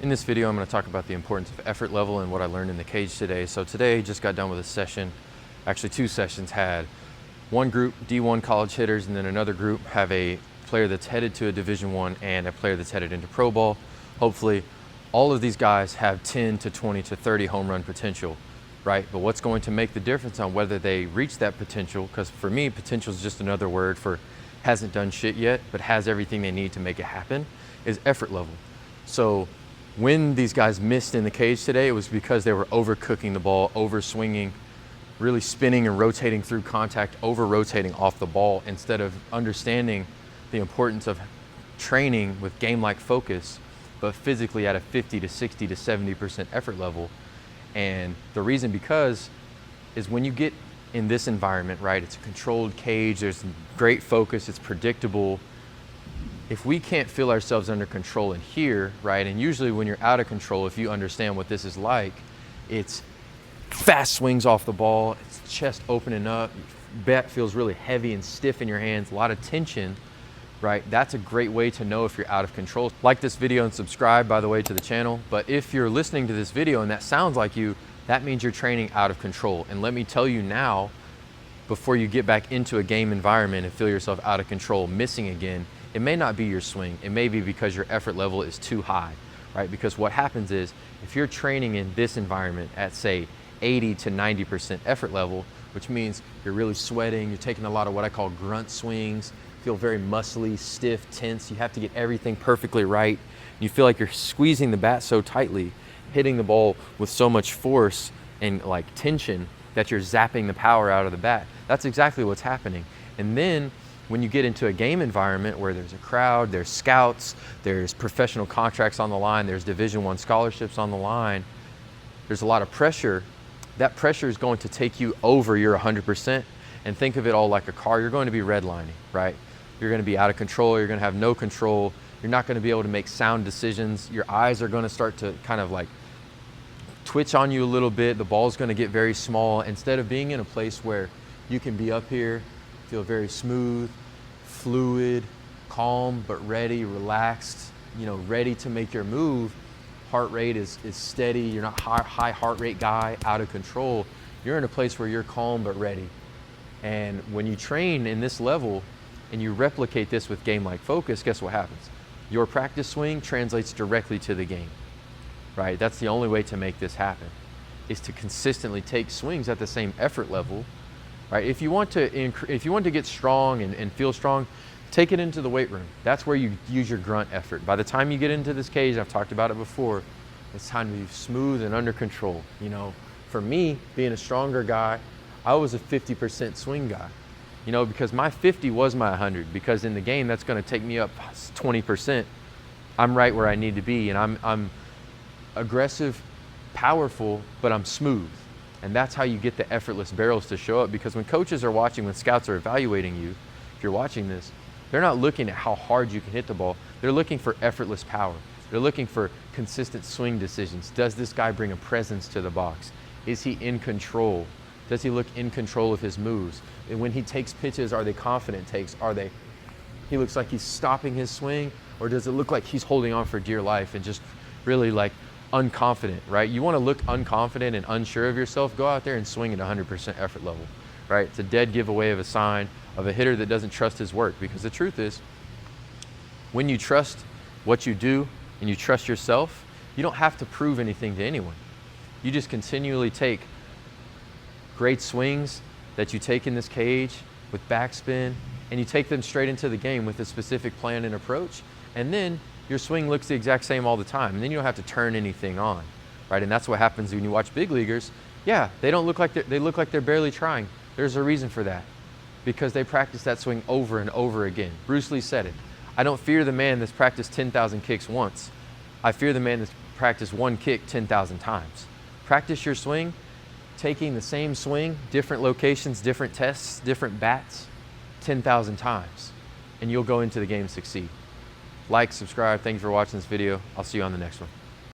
In this video, I'm going to talk about the importance of effort level and what I learned in the cage today. So today, just got done with a session, actually 2 sessions. Had one group, D1 college hitters, and then another group have a player that's headed to a Division I and a player that's headed into pro ball. Hopefully, all of these guys have 10 to 20 to 30 home run potential, right? But what's going to make the difference on whether they reach that potential, because for me, potential is just another word for hasn't done shit yet, but has everything they need to make it happen, is effort level. So when these guys missed in the cage today, it was because they were overcooking the ball, over swinging, really spinning and rotating through contact, over rotating off the ball, instead of understanding the importance of training with game-like focus, but physically at a 50 to 60 to 70% effort level. And the reason because is when you get in this environment, right, it's a controlled cage, there's great focus, it's predictable. If we can't feel ourselves under control in here, right, and usually when you're out of control, if you understand what this is like, it's fast swings off the ball, it's chest opening up, bat feels really heavy and stiff in your hands, a lot of tension, right? That's a great way to know if you're out of control. Like this video and subscribe, by the way, to the channel. But if you're listening to this video and that sounds like you, that means you're training out of control. And let me tell you now, before you get back into a game environment and feel yourself out of control, missing again, it may not be your swing. It may be because your effort level is too high, right? Because what happens is if you're training in this environment at, say, 80 to 90% effort level, which means you're really sweating, you're taking a lot of what I call grunt swings, feel very muscly, stiff, tense, you have to get everything perfectly right. You feel like you're squeezing the bat so tightly, hitting the ball with so much force and like tension that you're zapping the power out of the bat. That's exactly what's happening. And then when you get into a game environment where there's a crowd, there's scouts, there's professional contracts on the line, there's Division I scholarships on the line, there's a lot of pressure. That pressure is going to take you over your 100%. And think of it all like a car. You're going to be redlining, right? You're going to be out of control. You're going to have no control. You're not going to be able to make sound decisions. Your eyes are going to start to kind of like twitch on you a little bit. The ball's going to get very small. Instead of being in a place where you can be up here, feel very smooth, fluid, calm, but ready, relaxed, ready to make your move. Heart rate is steady. You're not high heart rate guy, out of control. You're in a place where you're calm but ready. And when you train in this level and you replicate this with game-like focus, guess what happens? Your practice swing translates directly to the game, right? That's the only way to make this happen, is to consistently take swings at the same effort level, right? If you want to get strong and feel strong, take it into the weight room. That's where you use your grunt effort. By the time you get into this cage, I've talked about it before, it's time to be smooth and under control. For me, being a stronger guy, I was a 50% swing guy, because my 50 was my 100, because in the game, that's going to take me up 20%. I'm right where I need to be, and I'm aggressive, powerful, but I'm smooth. And that's how you get the effortless barrels to show up, because when coaches are watching, when scouts are evaluating you, if you're watching this, they're not looking at how hard you can hit the ball. They're looking for effortless power. They're looking for consistent swing decisions. Does this guy bring a presence to the box? Is he in control? Does he look in control of his moves? And when he takes pitches, are they confident takes? He looks like he's stopping his swing, or does it look like he's holding on for dear life and just really like unconfident, right? You want to look unconfident and unsure of yourself, go out there and swing at 100% effort level, right? It's a dead giveaway of a sign of a hitter that doesn't trust his work, because the truth is, when you trust what you do and you trust yourself, you don't have to prove anything to anyone. You just continually take great swings that you take in this cage with backspin, and you take them straight into the game with a specific plan and approach, and then your swing looks the exact same all the time, and then you don't have to turn anything on, right? And that's what happens when you watch big leaguers. Yeah, they look like they're barely trying. There's a reason for that, because they practice that swing over and over again. Bruce Lee said it. I don't fear the man that's practiced 10,000 kicks once. I fear the man that's practiced one kick 10,000 times. Practice your swing, taking the same swing, different locations, different tests, different bats, 10,000 times, and you'll go into the game and succeed. Like, subscribe, thank you for watching this video. I'll see you on the next one.